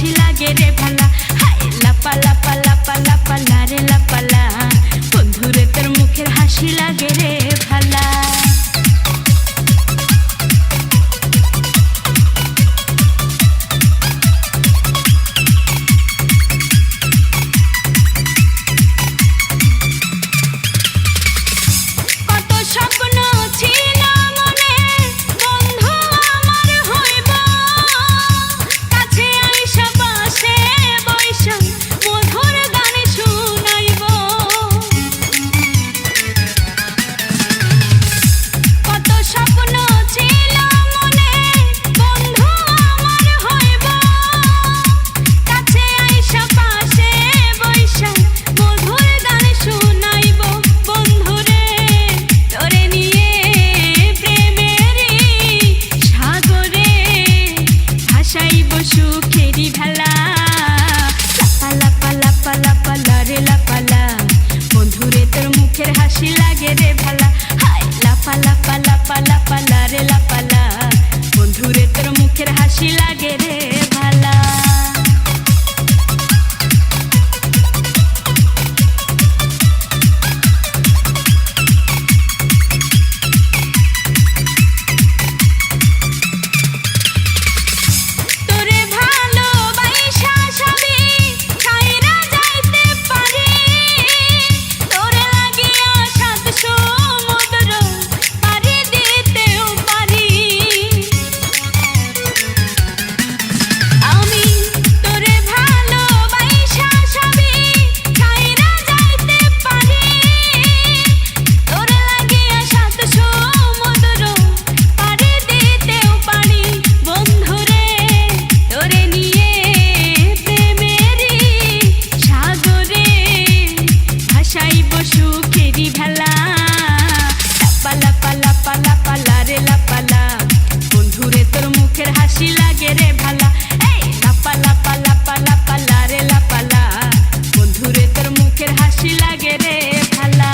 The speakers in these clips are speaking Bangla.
হাসি লাগে রে ভালা, হাই লাপা লাপা লাপা লাপা লারে লাপালা, বন্ধুরে তোর মুখের হাসি লাগে রে ভালা। হাসি লাগে রে ভালা, হাই লাপা লাপা লাপা লাপা লারে লাপালা, বন্ধুরে তোর মুখের হাসি লাগে রে ভালা। হাসি লাগে রে ভালা, এই লাপা লাপা লাপা লাপা লারে লাপালা, বন্ধুরে তোর মুখের হাসি লাগে রে ভালা।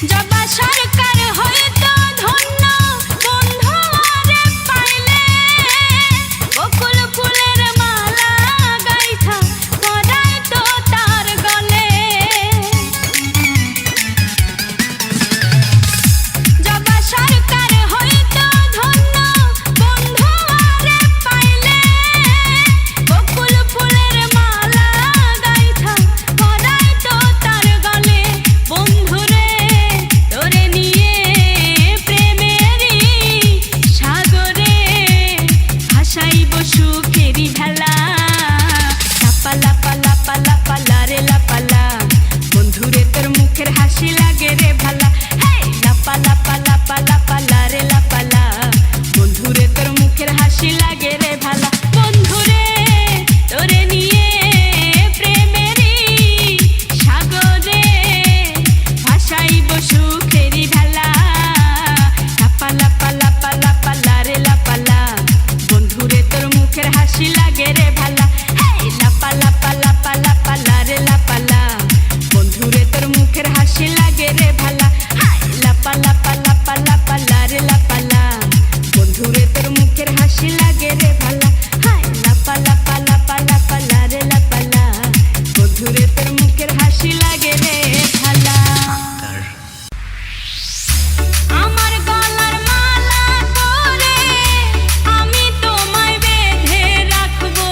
জবা সরকার হয়তো ধন্য বন্ধু আরে পাইলে, বকুল ফুলের মালা গাইথা পরায় তো তার গলে। জবা সরকার হয়তো ধন্য বন্ধু আরে পাইলে, বকুল ফুলের মালা গাইথা পরায় তো তার গলে, বন্ধুরে তোরে নিয়ে প্রেমেরই সাগরে ভাসাইব সুখেরই ভেলা, লাপা লাপা লাপা লাপা লারে লাপালা, বন্ধুরে তোর মুখের হাসি লাগে রে ভালা, হেই লাপা লাপা লাপা লাপা লারে লাপালা, বন্ধুরে তোর মুখের হাসি লাগে রে ভালা, বন্ধুরে তোরে নিয়ে প্রেমেরই সাগরে ভাসাইব সুখেরই ভেলা, লাপা লাপা লাপা লাপা লারে লাপালা, বন্ধুরে তোর মুখের হাসি লাগে রে ভালা, হেই লাপা লাপা লাপা লাপা লারে লাপালা, বন্ধুরে তোর মুখের হাসি লাগে রে ভালা, হাই লাপা লাপা লাপা লাপা লারে লাপালা, বন্ধুরে তোর মুখের হাসি লাগে রে ভালা, হাই লাপা লাপা লাপা লাপা লারে লাপালা, বন্ধুরে তোর মুখের হাসি লাগে রে ভালা। আমার গলার মালা করে আমি তোমায় বেঁধে রাখবো,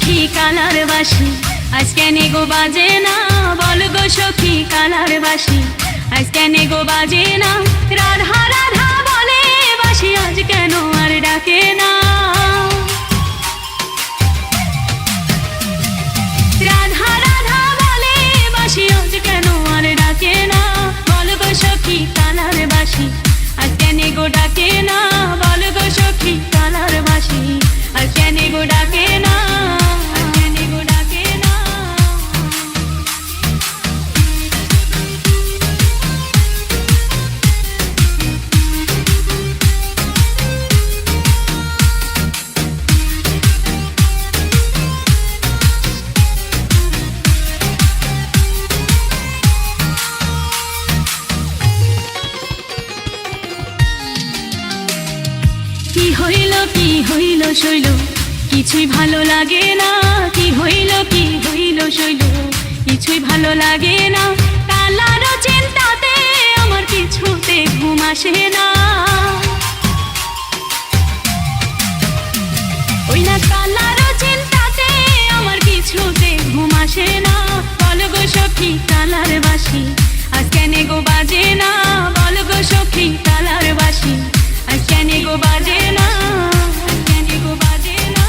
সখী কালার বাসি আজ কেনে গো বাজে না, বল গো সখী কালার বাসি আজ কেনে গো বাজে না। রাধা রাধা বলে বাসি আজ কেন আর ডাকে না, রাধা রাধা বলে বাসি আজ কেন আর ডাকে না। বল গো সখী কালার বাসি আজ কেনে গো ডাকে না, বল গো সখী কালার বাসি আজ কেনে গো ডাকে না, আজ কেনে গো ডাকে না। কি হইল শৈল কিছুই ভালো লাগে না, কি হইল শৈল কিছুই ভালো লাগে না। কালার চিন্তাতে আমার কিছুতে ঘুম আসে না, ওই না কালার চিন্তাতে আমার কিছুতে ঘুম আসে না। বল গো সখী কালার বাসি আজ কেনে গো বাজে না, বল গো সখী কালার বাসি আজ কেনে গো বাজে না, আজ কেনে গো বাজে না।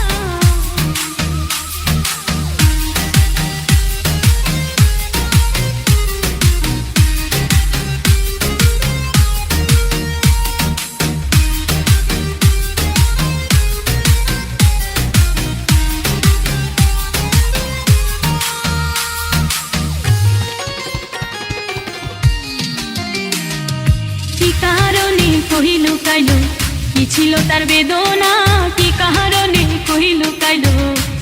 কি কারণে কহিল কাইল কি ছিল তার বেদনা, কি কারণে কহিল কাইল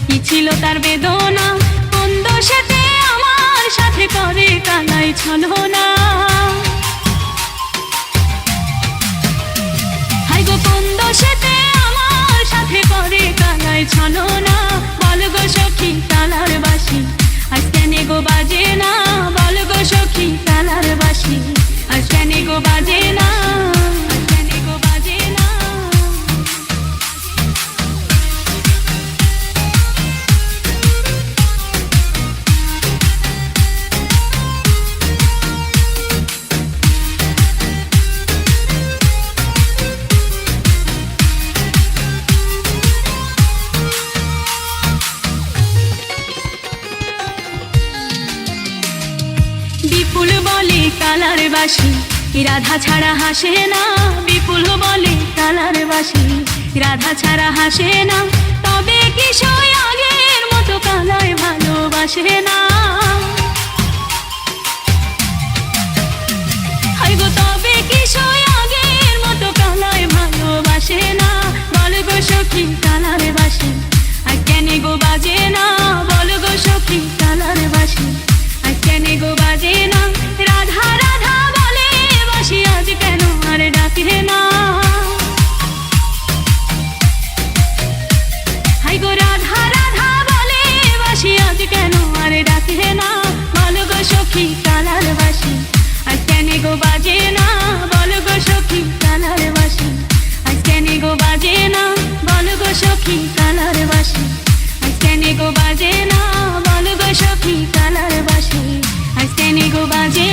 কি ছিল তার বেদনা। কোন দোষেতে আমার সাথে করে কালাই ছলনা, হাই গো কোন দোষেতে আমার সাথে করে কালাই ছলনা। বল গো সখী কালার বাসি আজ কেনে গো বাজে না, বল গো সখী কালার বাসি আজ কেনে গো বাজে না, আজ কেনে গো বাজে না। বিপুল বলে কালার বাসি রাধা ছাড়া হাসে না, বিপুল বলে কালার বাসি রাধা ছাড়া হাসে না। তবে কি সই আগের মতো কালার ভালোবাসে না, হাই গো তবে কি সই আগের মতো কালার ভালোবাসে না। বল গো সখী কালার বাসি আজ কেনে গো বাজে না, বল গো সখী কালার বাসি আজ কেনে গো বাজে না। রাধা রাধা বলে বাসি আজ কেন আর ডাকে না, হাই গো রাধা রাধা বলে বাসি আজ কেন আর ডাকে না। বল গো সখী কালার বাসি আজ কেনে গো বাজে না, বল গো সখী কালার বাসি আজ কেনে গো বাজে না, বল গো সখী কালার বাসি আজ কেনে গো বাজে না, বল গো সখী কালার বাসি আজ কেনে গো বাজে